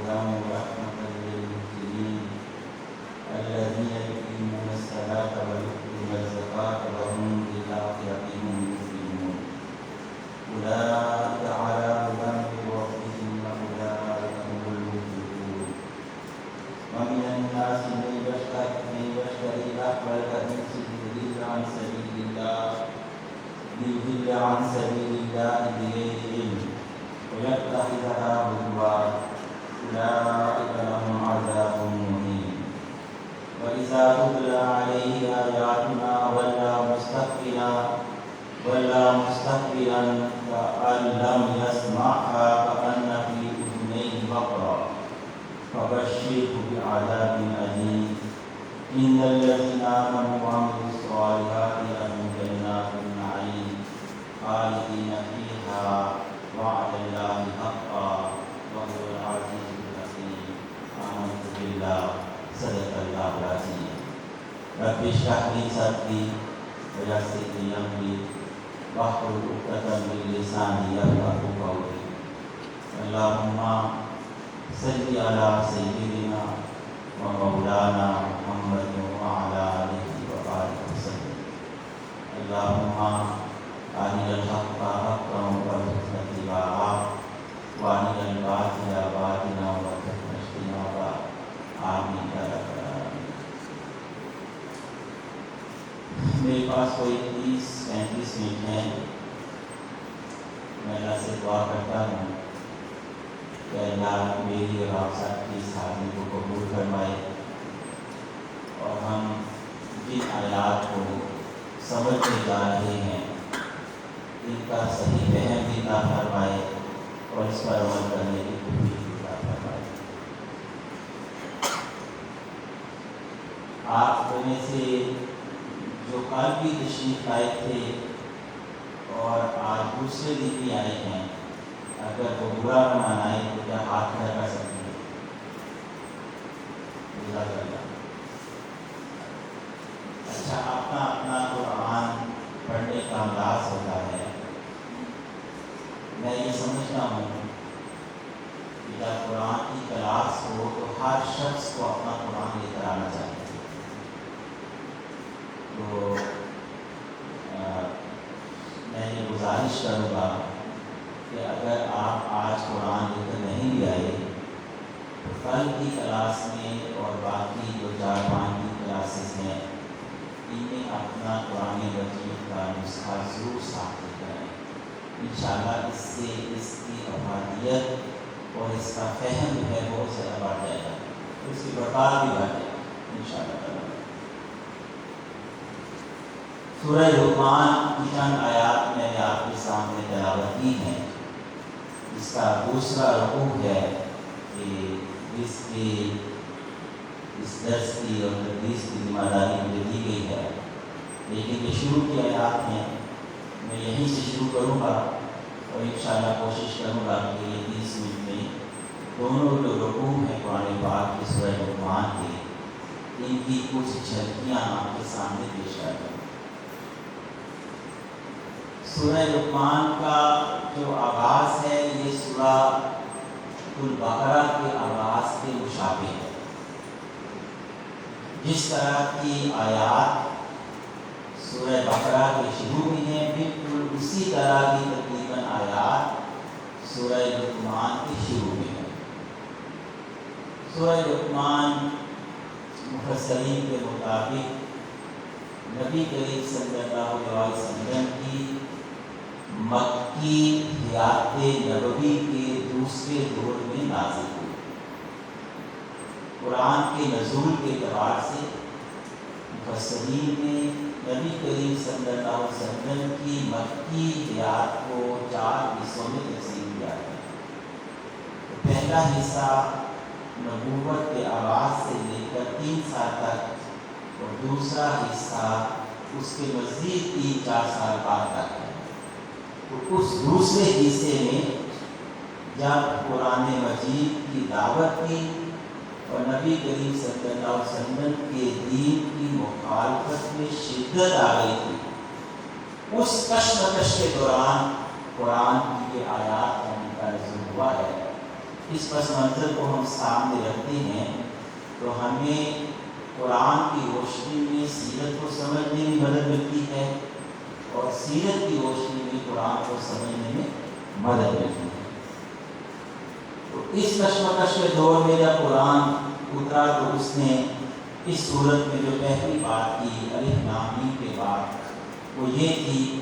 وهدى ورحمة للمحسنين الذين يقيمون الصلاة ويؤتون الزكاة وهم بالآخرة هم يوقنون أولئك على هدى من ربهم وأولئك هم المفلحون ومن الناس من يشتري لهو الحديث ليضل عن سبيل الله بغير علم ويتخذها هزوا أولئك لهم عذاب مهين وإذا تتلى عليه آياتنا ولى مستكبرا كأن لم يسمعها كأن في أذنيه وقرا فبشره بعذاب أليم إن الذين آمنوا وعملوا الصالحات لهم جنات النعيم خالدين فيها وعد الله حقا وهو العزيز الحكيم آمنت بالله صدق الله العظيم رب اشرح لي صدري ويسر لي أمري واحلل عقدة من لساني يفقهوا قولي اللهم صل على سيدنا ومولانا محمد وعلى آله وبارك وسلم اللهم أرنا الحق حقا وارزقنا اتباعه وأرنا الباطل باطلا وارزقنا اجتنابه آمين يا رب العالمين. میرے پاس کوئی 30-35 منٹ ہے. میں اللہ سے دعا کرتا ہوں کہ اللہ میری اور آپ سب کی اس حاضری کو قبول فرمائے اور ہم جن آیات کو سمجھنے جا رہے ہیں ان کا صحیح فہم بھی عطا فرمائے اور اس پر عمل کرنے کی توفیق بھی عطا فرمائے. آپ میں سے جو کل بھی تشریف لائے تھے اور آج دوسرے دن بھی آئے ہیں, اگر وہ برا نہ منائے تو کیا ہاتھ کھڑا کر سکتے ہیں؟ اچھا, اپنا اپنا قرآن پڑھنے کا انداز ہوتا ہے. میں یہ سمجھتا ہوں کہ جب قرآن کی کلاس ہو تو ہر شخص کو اپنا قرآن لے کر آنا چاہیے. تو میں یہ گزارش کروں گا کہ اگر آپ آج قرآن لے کر نہیں بھی آئے تو کل کی کلاس میں اور باقی جو 4-5 کی کلاسز ہیں ان میں اپنا قرآن مجید کا نسخہ ضرور ساتھ لے کر آئیں. انشاءاللہ اس سے اس کی افادیت اور اس کا فہم جو ہے بہت زیادہ بڑھ جائے گا, اس کی برکات بھی بڑھ جائے گا انشاءاللہ. سورہ لقمان کی چند آیات میں نے آپ کے سامنے تلاوت کی ہیں. اس کا دوسرا رکوع ہے کہ اس درس کی اور تدریس کی ذمہ داری مجھے دی گئی ہے, لیکن یہ شروع کی آیات ہیں. میں یہیں سے شروع کروں گا اور انشاءاللہ کوشش کروں گا کہ یہ 30 منٹ میں دونوں جو رکوع ہیں قرآن پاک کی سورہ لقمان کے ان کی کچھ جھلکیاں آپ کے سامنے پیش کرتا ہوں. سورہ لقمان کا جو آغاز ہے یہ سورہ البقرہ کے آغاز کے مشابہ ہے. جس طرح کی آیات سورہ بقرہ کے شروع میں ہیں بالکل اسی طرح کی تقریباً آیات سورہ لقمان کے شروع میں ہیں. سورہ لقمان مفسرین کے مطابق نبی کریم صلی اللہ علیہ وسلم کی مکی حیات نبوی کے دوسرے دور میں نازل ہوئی. قرآن کے نزول کے اعتبار سے مفسرین نے نبی کریم صلی اللہ علیہ وسلم کی مکی حیات کو 4 حصوں میں تقسیم کیا ہے. پہلا حصہ نبوت کے آغاز سے لے کر 3 سال تک اور دوسرا حصہ اس کے مزید 3-4 سال بعد تک ہے. تو اس دوسرے حصے میں جب قرآن مجید کی دعوت کی اور نبی کریم صلی اللہ علیہ وسلم کے دین کی مخالفت میں شدت آ گئی تھی, اس کشمکش کے دوران قرآن کی یہ آیات کا نزول ہوا ہے اس پس منظر کو ہم سامنے رکھتے ہیں تو ہمیں قرآن کی روشنی میں سیرت کو سمجھنے میں مدد ملتی ہے اور سیرت کی روشنی میں قرآن کو سمجھنے میں مدد ملتی ہے۔ تو اس کشمکش کے دور میں جب قرآن اترا تو اس نے اس صورت میں جو پہلی بات کی الف لام میم کے بعد وہ یہ تھی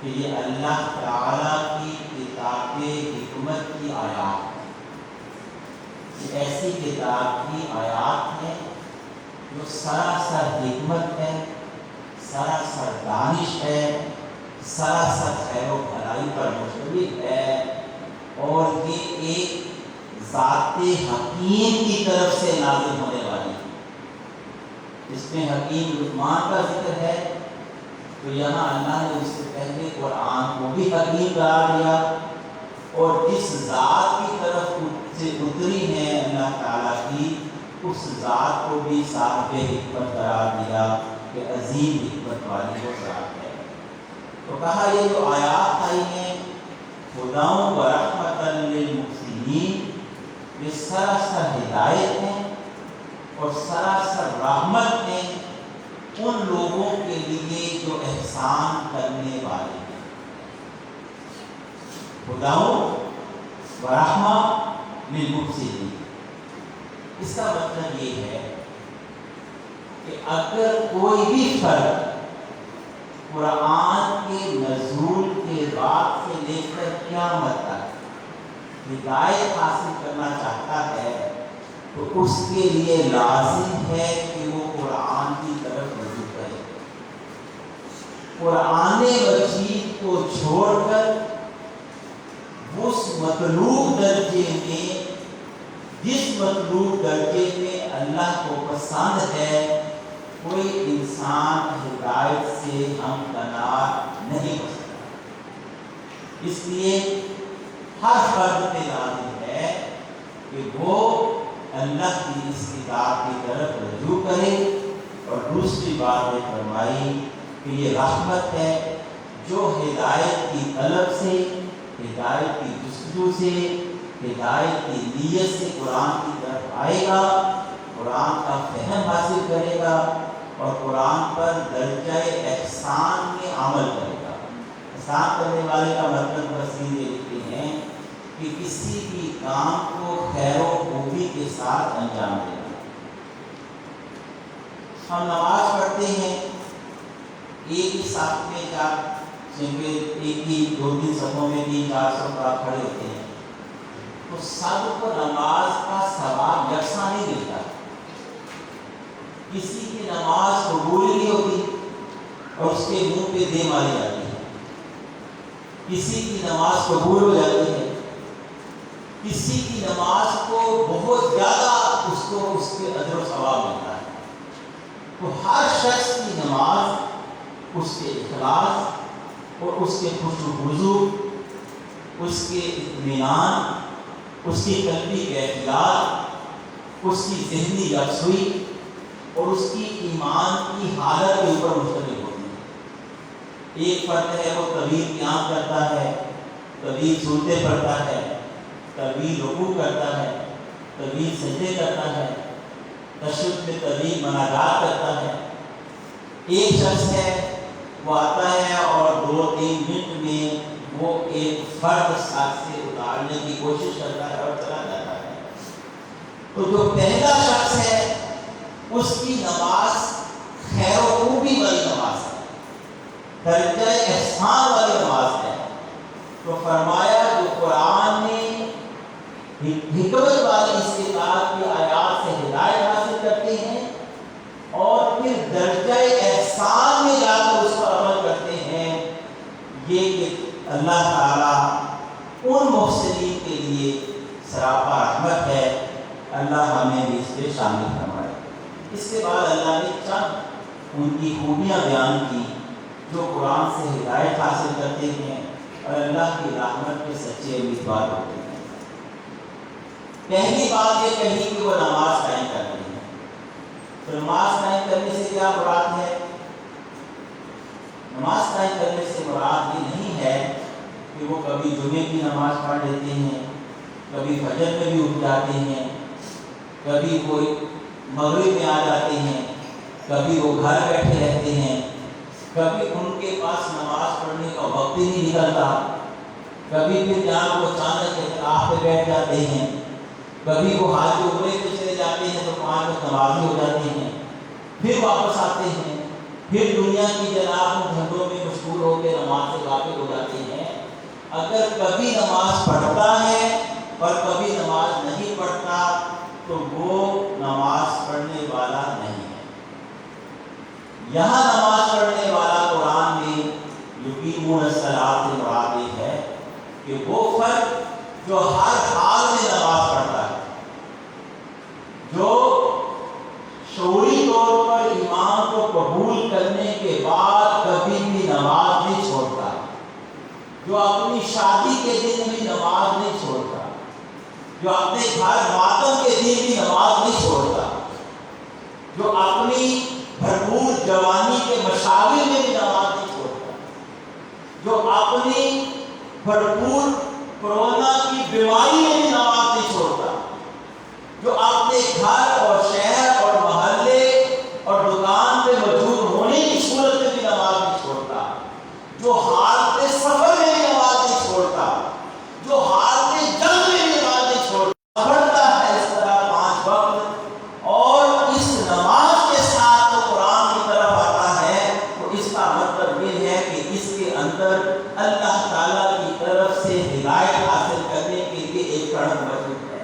کہ یہ اللہ تعالیٰ کی کتاب حکمت کی آیات، یہ ایسی کتاب کی آیات ہے جو سراسر حکمت ہے، سراسر دانش ہے، سراسر خیر و بھلائی پر مشتمل ہے، اور یہ ایک ذات حکیم کی طرف سے نازل ہونے والی ہے۔ اس میں حکیم لقمان کا ذکر ہے تو یہاں اللہ نے اس سے پہلے قرآن کو بھی حکیم قرار دیا، اور جس ذات کی طرف سے اتری ہے اللہ تعالیٰ کی، اس ذات کو بھی صاحب حکمت قرار دیا کہ عظیم حکمت والی وہ ذات ہے۔ تو کہا یہ جو آیات آئی ہیں ہدی و رحمۃ للمحسنین، یہ سراسر ہدایت ہیں اور سراسر رحمت ہیں ان لوگوں کے لیے جو احسان کرنے والے ہیں۔ ہدی و رحمۃ للمحسنین، اس کا مطلب یہ ہے کہ اگر کوئی بھی فرد قرآن کے نزول کے بعد سے لے کر قیامت تک ہدایت حاصل کرنا چاہتا ہے تو اس کے لیے لازم ہے کہ وہ قرآن کی طرف رجوع کرے، قرآن مجید کو چھوڑ کر اس مطلوب درجے میں، جس مطلوب درجے میں اللہ کو پسند ہے، کوئی انسان ہدایت سے ہمکنار نہیں ہو سکتا۔ اس لیے ہر فرد پہ لازم ہے کہ وہ اللہ کی اس کتاب کی طرف رجوع کرے، اور دوسری بات یہ فرمائی کہ یہ رحمت ہے، جو ہدایت کی طلب سے، ہدایت کی جستجو سے، ہدایت کی نیت سے قرآن کی طرف آئے گا، قرآن کا فہم حاصل کرے گا اور قرآن پر درجہ احسان میں عمل کرے گا۔ احسان کرنے والے کا مطلب وسیع یہ لکھتے ہیں کہ کسی بھی کام کو خیر و خوبی کے ساتھ انجام دینا۔ ہم نماز پڑھتے ہیں ایک ہی صف میں ایک ہی 2-3 صفوں میں 3-4 صف کھڑے ہوتے ہیں تو سب کو نماز کا ثواب یکساں نہیں ملتا، کسی کی نماز قبول نہیں ہوتی اور اس کے منہ پہ دے ماری جاتی ہے، کسی کی نماز قبول ہو جاتی ہے، کسی کی نماز کو بہت زیادہ اس کو اس کے اجر و ثواب ملتا ہے۔ تو ہر شخص کی نماز اس کے اخلاص اور اس کے خوش و خضوع، اس کے اطمینان، اس کی قلبی کیفیات، اس کی ذہنی یکسوئی اور اس کی ایمان کی حالت کے اوپر مشتمل ہوتی ہے۔ ایک فرد ہے وہ طویل قیام کرتا ہے، طویل سورتیں پڑھتا ہے، طویل رکوع کرتا ہے، طویل سجدے کرتا ہے، تشہد میں طویل مناجات کرتا ہے۔ ایک شخص ہے وہ آتا ہے اور 2-3 منٹ میں وہ ایک فرد ساتھ سے اتارنے کی کوشش کرتا ہے اور چلا جاتا ہے۔ تو جو پہلا شخص ہے اس کی نماز خیر و خوبی والی نماز ہے، درجہ احسان والی نماز ہے۔ تو فرمایا جو قرآن نے حکمت والی اس کتاب کی آیات سے ہدایت حاصل کرتے ہیں اور پھر درجہ احسان میں جا کر اس پر عمل کرتے ہیں، یہ کہ اللہ تعالیٰ ان محسنین کے لیے سراپا رحمت ہے۔ اللہ ہمیں بھی اس پہ شامل فرمائے۔ اس کے بعد اللہ نے چند ان کی خوبیاں بیان کی جو قرآن سے ہدایت حاصل کرتے ہیں اور اللہ کی رحمت کے سچے امیدوار ہوتے ہیں۔ پہلی بات یہ کہی کہ وہ نماز قائم کرتے ہیں۔ تو نماز قائم کرنے سے کیا مراد ہے؟ نماز قائم کرنے سے مراد یہ نہیں ہے کہ وہ کبھی جمعے کی نماز پڑھ لیتے ہیں، کبھی فجر میں بھی اٹھ جاتے ہیں، کبھی کوئی مغرب میں آ جاتے ہیں، کبھی وہ گھر بیٹھے رہتے ہیں، کبھی ان کے پاس نماز پڑھنے کا وقت ہی نہیں نکلتا، کبھی پھر جہاں وہ اچانک اعتکاف پہ بیٹھ جاتے ہیں، کبھی وہ حاج عمرے پہ چلے جاتے ہیں تو 5 وقت نمازی ہو جاتے ہیں، پھر واپس آتے ہیں، پھر دنیا کی جناب دھندوں میں مشغول ہو کے نماز سے غافل ہو جاتے ہیں۔ اگر کبھی نماز پڑھتا ہے اور کبھی نماز نہیں پڑھتا تو وہ نماز پڑھنے والا نہیں ہے۔ یہاں نماز پڑھنے والا قرآن میں یقیمون الصلاۃ سے مراد یہ ہے کہ وہ فرد جو ہر حال میں نماز پڑھتا ہے، جو شعوری طور پر ایمان کو قبول کرنے کے بعد کبھی بھی نماز نہیں چھوڑتا، جو اپنی شادی کے دن بھی نماز نہیں چھوڑتا، جو اپنے گھر ماتم کے دن بھی نماز نہیں چھوڑتا، جو اپنی بھرپور جوانی کے مشاغل میں بھی نماز نہیں چھوڑتا، جو اپنی بھرپور کورونا کی بیماری میں بھی نماز نہیں چھوڑتا، جو اپنے گھر اور شہر اور محلے اور دکان پہ موجود ہونے کی صورت میں بھی نماز نہیں چھوڑتا، جو حالت سفر میں بھی نماز نہیں چھوڑتا، جو حالت جنگ میں بھی نماز نہیں چھوڑتا، پڑھتا ہے اس طرح 5 وقت، اور اس نماز کے ساتھ وہ قرآن کی طرف آتا ہے، تو اس کا مطلب یہ ہے کہ اس کے اندر اللہ تعالیٰ کی طرف سے ہدایت حاصل کرنے کے لیے ایک کڑک موجود ہے۔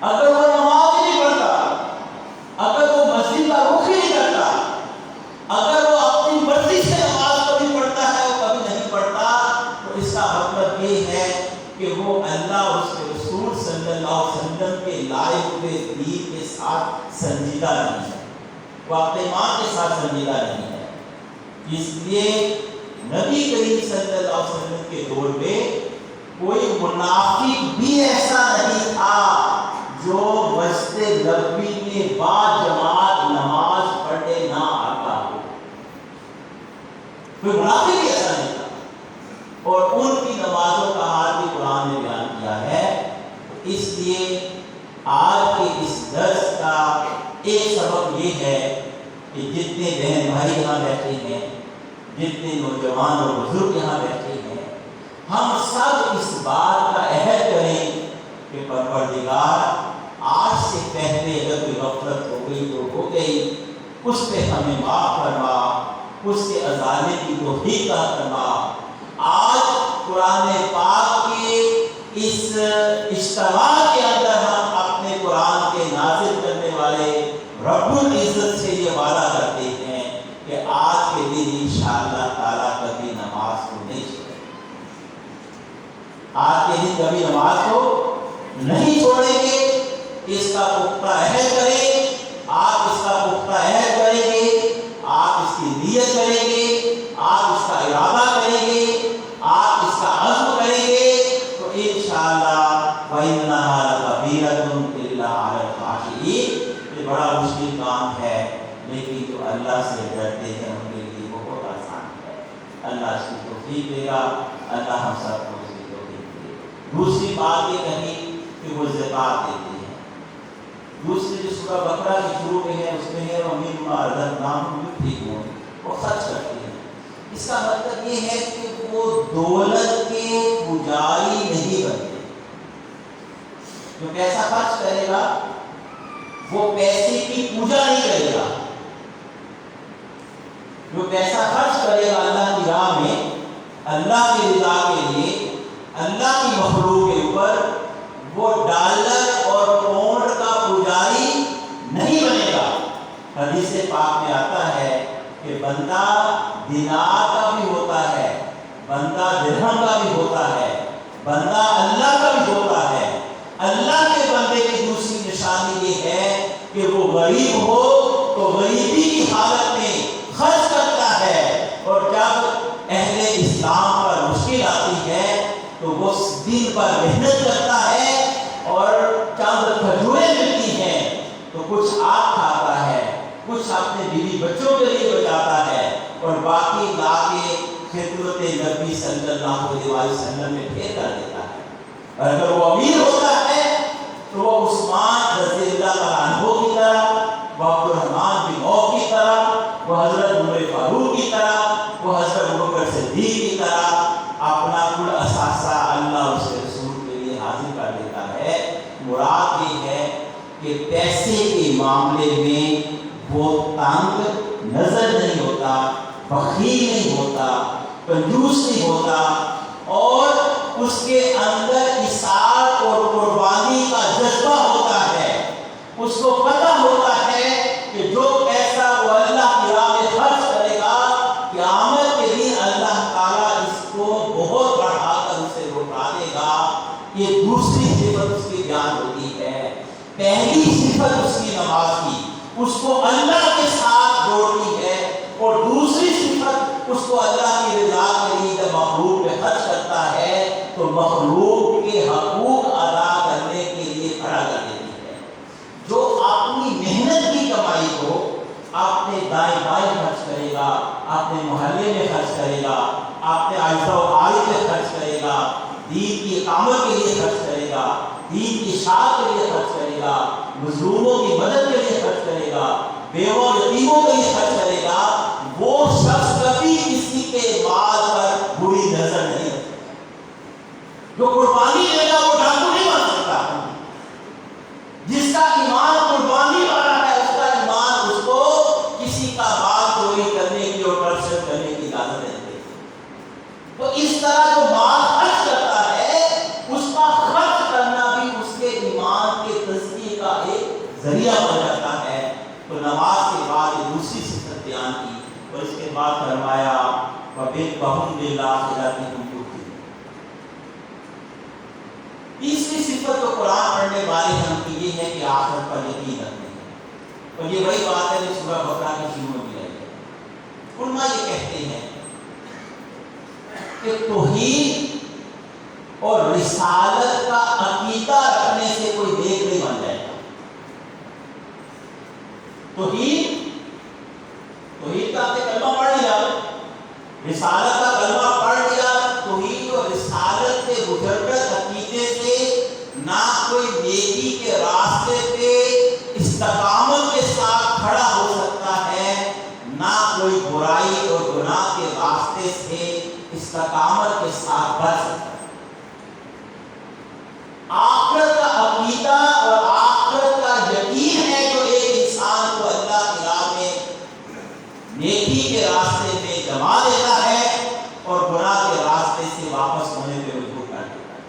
اگر وہ نماز ہی نہیں پڑھتا، اگر وہ مسجد کا رخ ہی نہیں کرتا، اگر وہ اپنی مرضی سے نماز کبھی پڑھتا ہے اور کبھی نہیں پڑھتا، تو اس کا مطلب یہ ہے کہ وہ اللہ اور اس کے رسول صلی اللہ علیہ وسلم کے لائے ہوئے دین کے ساتھ سنجیدہ نہیں ہے، وہ اپنے ایمان کے ساتھ سنجیدہ نہیں ہے۔ اس لیے نبی کریم صلی اللہ علیہ وسلم کے دور میں کوئی منافق بھی ایسا نہیں تھا جو مسجد نبوی میں با جماعت نماز پڑھنے نہ آتا ہو، کوئی منافق بھی ایسا نہیں تھا، اور ان کی نمازوں کا حال بھی قرآن نے بیان کیا ہے۔ اس لیے آج کے اس درس کا ایک سبب یہ ہے کہ جتنے بہن بھائی یہاں بیٹھے ہیں، جتنے نوجوان اور بزرگ یہاں بیٹھے ہیں، ہم سب اس بات کا عہد کریں کہ پروردگار آج سے پہلے اگر کوئی غفلت ہو گئی تو ہو گئی، اس پہ ہمیں معاف فرما، اس کے ازالے کی توفیق عطا فرما۔ آج قرآن پاک کے اس اجتماع کے اندر ہم اپنے قرآن کے نازل کرنے والے رب العزت سے یہ وعدہ کرتے ہیں کہ آج کے دن انشاءاللہ تعالیٰ کبھی نماز کو نہیں چھوڑیں گے، آج کے دن کبھی نماز کو نہیں چھوڑیں گے۔ اس کا پختہ عہد کریں، آپ اس کا پختہ عہد کریں گے، آپ اس کی نیت کریں گے، آپ اس کا ارادہ کریں گے، آپ اس کا عزم کریں گے، تو انشاءاللہ وَإِنَّهَا لَكَبِيرَةٌ إِلَّا عَلَى الْخَاشِعِينَ، یہ بڑا مشکل کام ہے، لیکن جو اللہ سے ڈرتے ہیں ان کے لیے بہت آسان ہے۔ اللہ اس کی توفیق دے گا، اللہ ہم سب کو اس کی توفیق دے گا۔ دوسری بات یہ کہی کہ وہ زکوٰۃ دیتے ہیں۔ دوسری جو سورہ بقرہ کی شروع میں ہے اس میں ہے وَمِمَّا رَزَقْنَاهُمْ يُنْفِقُونَ، وہ خرچ کرتے ہیں۔ اس کا مطلب یہ ہے کہ وہ دولت کے پجاری نہیں بنتے، جو پیسہ خرچ کرے گا وہ پیسے کی پوجا نہیں کرے گا، جو پیسہ خرچ کرے گا اللہ کی راہ میں، اللہ کی رضا کے لیے، اللہ کی مخلوق کے اوپر، وہ ڈالر اور پاؤنڈ کا پجاری نہیں بنے گا۔ حدیث پاک میں آتا ہے کہ بندہ دینار کا بھی ہوتا ہے، بندہ درہم کا بھی ہوتا ہے، بندہ اللہ کا بھی ہوتا ہے۔ اللہ کے بندے کی دوسری نشانی یہ ہے کہ وہ غریب ہو تو غریبی کی حالت میں خرچ کرتا ہے، اور جب اہل اسلام پر مشکل آتی ہے تو وہ دین پر محنت کرتا ہے، اور چند کھجوریں ملتی ہیں تو کچھ آپ کھاتا ہے، کچھ اپنے بیوی بچوں کے لیے بچاتا ہے، اور باقی لا کے خدمت نبی صلی اللہ علیہ وسلم میں پھیر کر دیتا ہے۔ اور اگر وہ امیر ہوتا ہے تو وہ عثمان رضی اللہ تعالیٰ عنہ کی طرح، وہ عبد الرحمن بن عوف کی طرح، وہ حضرت عمر فاروق کی طرح، وہ حضرت ابوبکر صدیق کی طرح اپنا کل اثاثہ اللہ اس کے رسول کے لیے حاضر کر دیتا ہے۔ مراد یہ ہے کہ پیسے کے معاملے میں وہ تنگ نظر نہیں ہوتا، بخیل نہیں ہوتا، کنجوس نہیں ہوتا، اور اس کے اندر اثار اور قربانی کا جذبہ ہوتا ہے۔ اس کو پتہ ہوتا ہے کہ جو پیسہ وہ اللہ کی راہ میں خرچ کرے گا، قیامت کے دن اللہ تعالیٰ اس کو بہت بڑھا کر اسے لوٹا دے گا۔ یہ دوسری صفت اس کی بیان ہوتی ہے۔ پہلی صفت اس کی نماز کی، اس کو اللہ کے ساتھ جوڑتی ہے، اور دوسری صفت اس کو اللہ کی رضا کے لیے جب مخلوق پہ خرچ کرتا ہے تو مخلوق کے حقوق ادا کرنے کے لیے کھڑا کر دیتی ہے۔ جو اپنی محنت کی کمائی کو اپنے دائیں بائیں خرچ کرے گا، اپنے محلے میں خرچ کرے گا، اپنے عائلہ و آل پہ خرچ کرے گا، دین کی اقامت کے لیے خرچ کرے گا، دین کی اشاعت کے لیے خرچ کرے گا، مظلوموں کی مدد کے لیے خرچ کرے گا، بیوہ یتیموں کے لیے خرچ کرے گا، وہ شخص کبھی کسی کے مال پر بری نظر نہیں رکھتا۔ جو قربانی دے گا وہ ڈاکو نہیں بن سکتا۔ جس کا ایمان قربانی والا ہے، اس کا ایمان اس کو کسی کا مال چوری کرنے کی اور کرپشن کرنے کی اجازت نہیں دیتی۔ تو اس طرح جو مال خرچ کرتا ہے، اس کا خرچ کرنا بھی اس کے ایمان کے تزکیے کا ایک ذریعہ بن جاتا ہے۔ تو نماز کے بعد یہ دوسری صفت بیان کی، اور اس کے بعد فرمایا وَبِالْبَهُمْ بِالْآخِرَةِ هُمْ يُوقِنُونَ۔ تیسری صفت جو قرآن پڑھنے والے ہم کی یہ ہے کہ آخرت پر یقین رکھتے ہیں، اور یہ وہی بات ہے جو سورہ بقرہ کے شروع میں بھی آئی ہے۔ علماء یہ کہتے ہیں کہ توحید اور رسالت کا عقیدہ رکھنے سے کوئی نیک نہیں بن جائے گا۔ توحید کا آپ نے کلمہ پڑھ لیا، رسالت کا کلمہ پڑھ لیا، توحید اور رسالت کے مجرد عقیدے سے نہ کوئی نیکی کے راستے پہ استقامت کے ساتھ کھڑا ہو سکتا ہے، نہ کوئی برائی اور گناہ کے راستے سے استقامت کے ساتھ بچ سکتا ہے۔ آخرت کا عقیدہ اور آخرت کا یقین ہے جو ایک انسان کو اللہ کی راہ میں نیکی کے راستے پہ جما دیتا ہے اور گناہ کے راستے سے واپس ہونے پہ مجبور کر دیتا ہے۔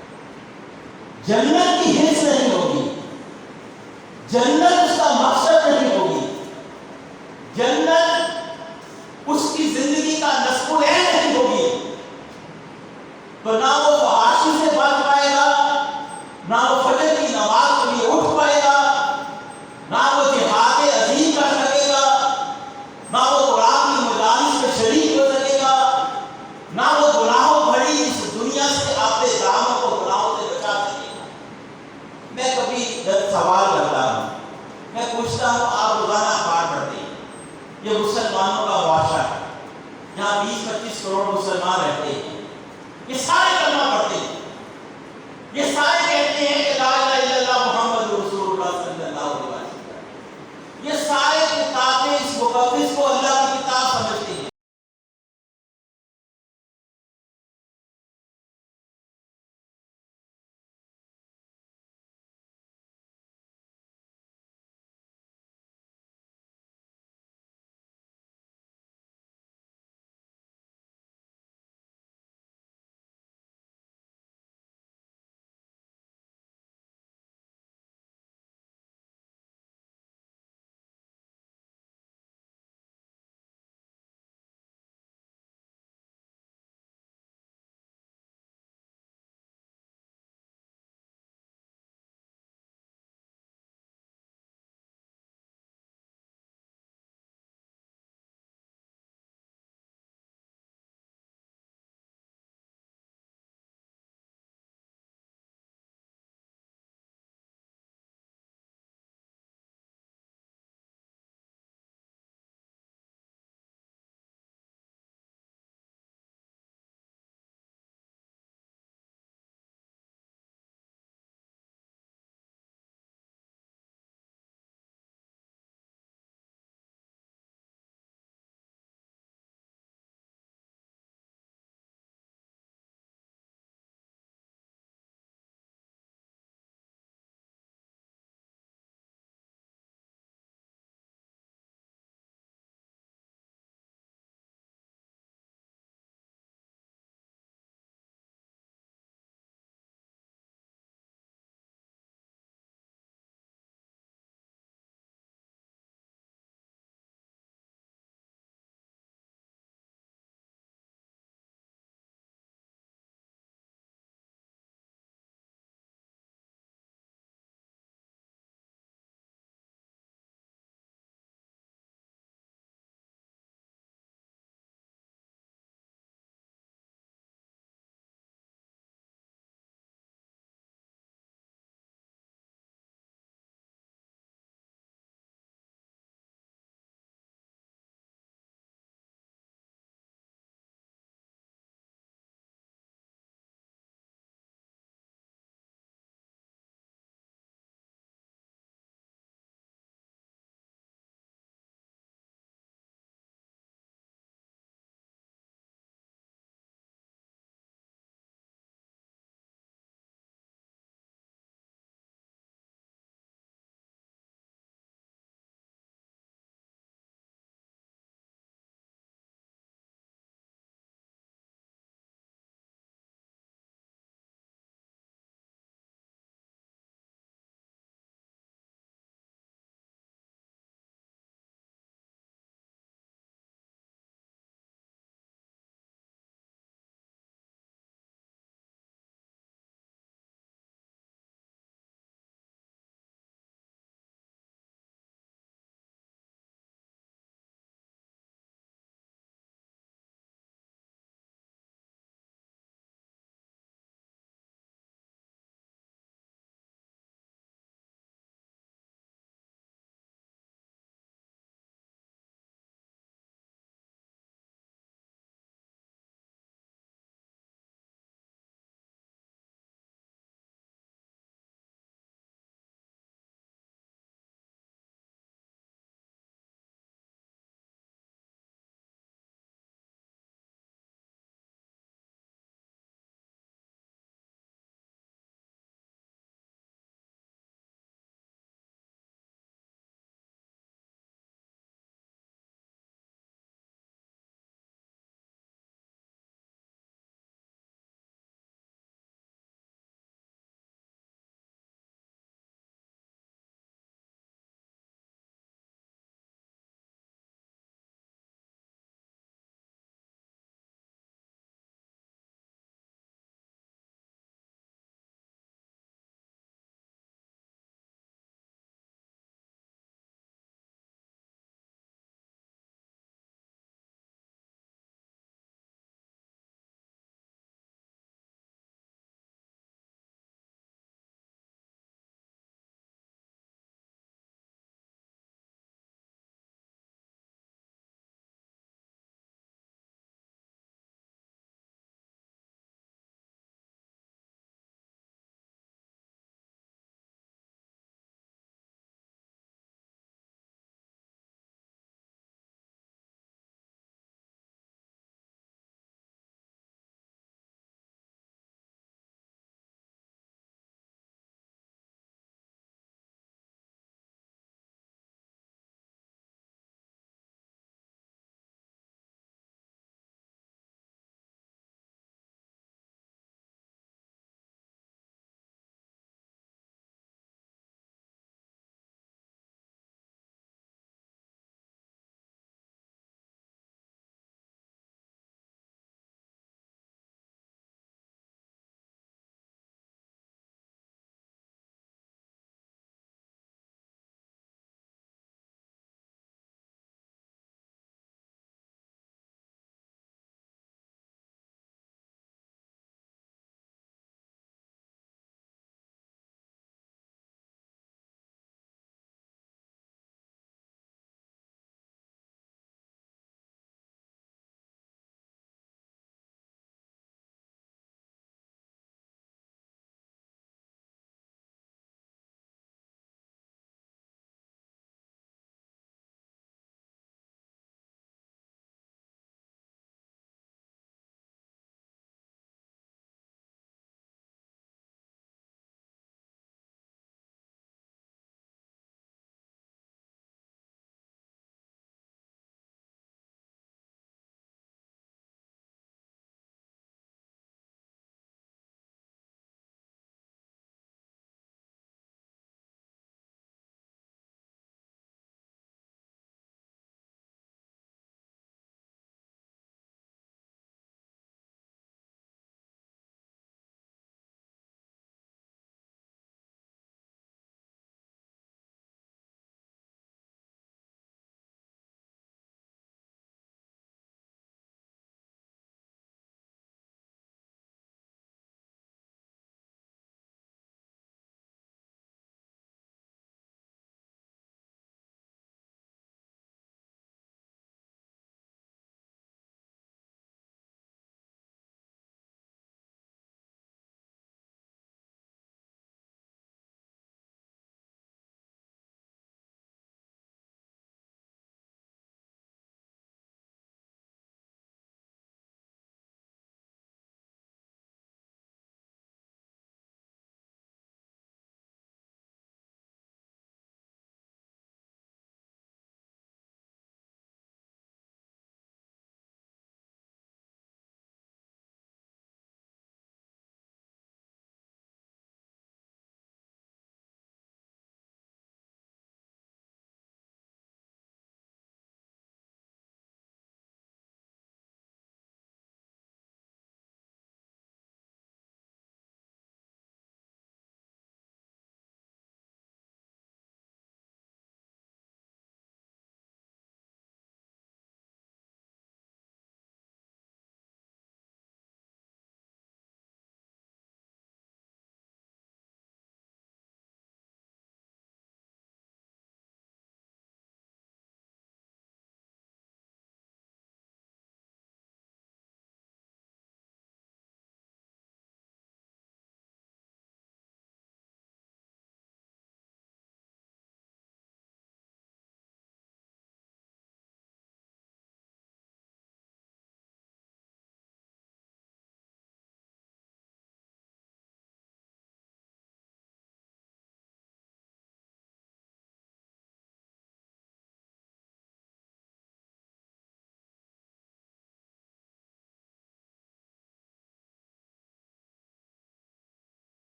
جنت کی حرص نہیں ہوگی، جنت اس کا مقصد نہیں ہوگی، جنت اس کی زندگی کا نصب العین نہیں ہوگی، تو نہ وہ فحاشی سے بچ پائے گا، نہ وہ فجر کی نماز کے لیے اٹھ پائے گا، نہ وہ جہاد عظیم کر سکے گا، نہ وہ قرآن کی مجالس میں شریک ہو سکے گا، نہ وہ گناہوں بھری اس دنیا سے اپنے دامن کو گناہوں سے بچا سکے گا۔ میں کبھی سوال کرتا ہوں، میں پوچھتا ہوں آپ روزانہ اخبار پڑھتے ہیں، یہ مسلمانوں کا معاشرہ ہے، یہاں 20-25 کروڑ مسلمان رہتے ہیں، یہ سارے